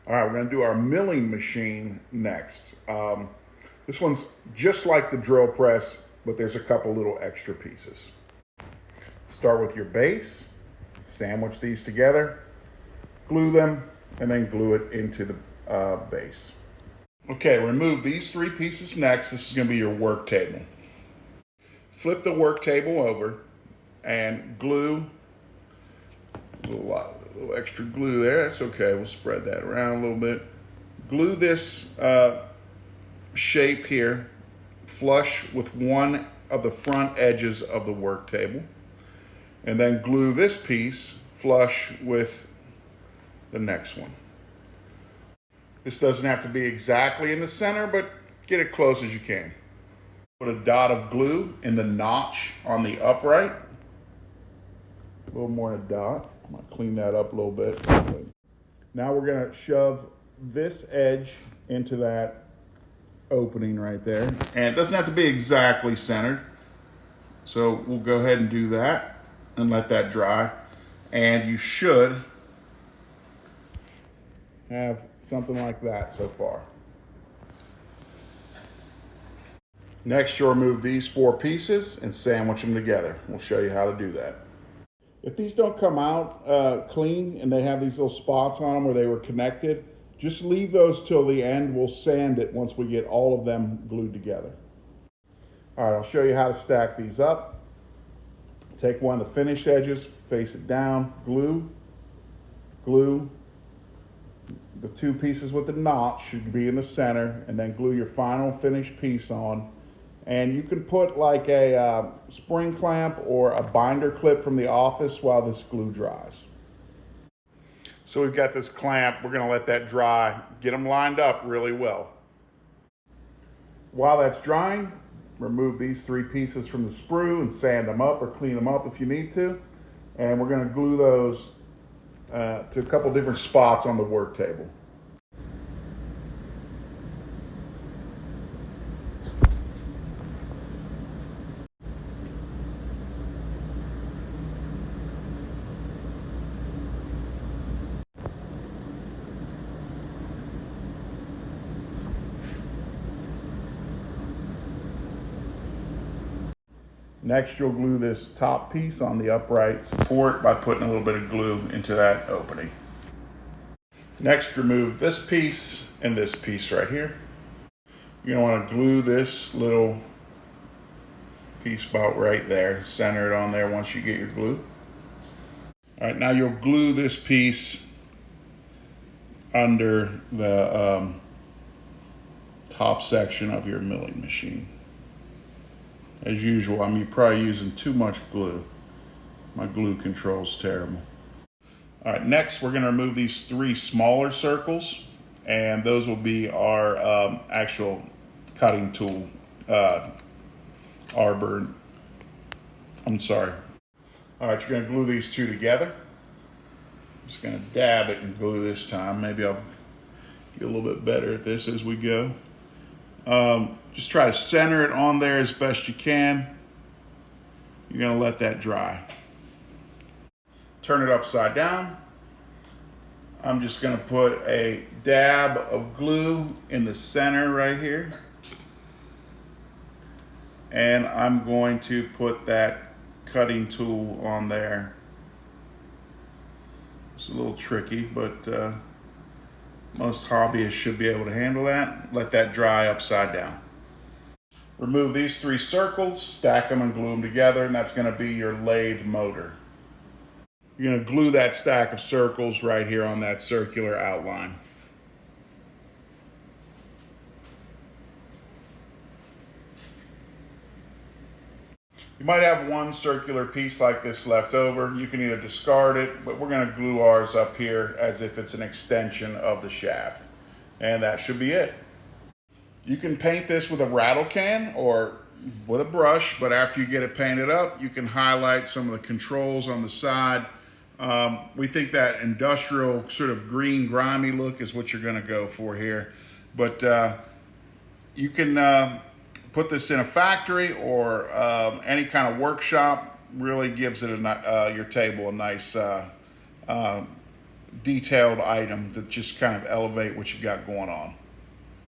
All right, we're going to do our milling machine next. This one's just like the drill press, but there's a couple little extra pieces. Start with your base, sandwich these together, glue them, and then glue it into the base. Okay, remove these three pieces next. This is going to be your work table. Flip the work table over and glue a little extra glue there. That's okay. We'll spread that around a little bit. Glue this shape here flush with one of the front edges of the work table. And then glue this piece flush with the next one. This doesn't have to be exactly in the center, but get it close as you can. Put a dot of glue in the notch on the upright. A little more than a dot. I'm going to clean that up a little bit. Now we're going to shove this edge into that opening right there. And it doesn't have to be exactly centered. So we'll go ahead and do that and let that dry. And you should have something like that so far. Next, you'll remove these four pieces and sandwich them together. We'll show you how to do that. If these don't come out clean and they have these little spots on them where they were connected, just leave those till the end. We'll sand it once we get all of them glued together. All right, I'll show you how to stack these up. Take one of the finished edges, face it down, glue, glue. The two pieces with the notch should be in the center, and then glue your final finished piece on. And you can put like a spring clamp or a binder clip from the office while this glue dries. So we've got this clamp. We're going to let that dry, get them lined up really well. While that's drying, remove these three pieces from the sprue and sand them up or clean them up if you need to. And we're going to glue those to a couple different spots on the work table. Next, you'll glue this top piece on the upright support by putting a little bit of glue into that opening. Next, remove this piece and this piece right here. You're going to want to glue this little piece about right there, center it on there once you get your glue. All right, now you'll glue this piece under the top section of your milling machine. As usual, you're probably using too much glue. My glue control's terrible. All right, next we're gonna remove these three smaller circles, and those will be our actual cutting tool, arbor. I'm sorry. All right, you're gonna glue these two together. Just gonna dab it and glue this time. Maybe I'll get a little bit better at this as we go. Just try to center it on there as best you can. You're gonna let that dry. Turn it upside down. I'm just gonna put a dab of glue in the center right here. And I'm going to put that cutting tool on there. It's a little tricky, but most hobbyists should be able to handle that. Let that dry upside down. Remove these three circles, stack them and glue them together, and that's going to be your lathe motor. You're going to glue that stack of circles right here on that circular outline. You might have one circular piece like this left over. You can either discard it, but we're going to glue ours up here as if it's an extension of the shaft. And that should be it. You can paint this with a rattle can or with a brush, but after you get it painted up, you can highlight some of the controls on the side. We think that industrial sort of green, grimy look is what you're going to go for here. But you can put this in a factory or any kind of workshop. Really gives it your table a nice detailed item to just kind of elevate what you've got going on.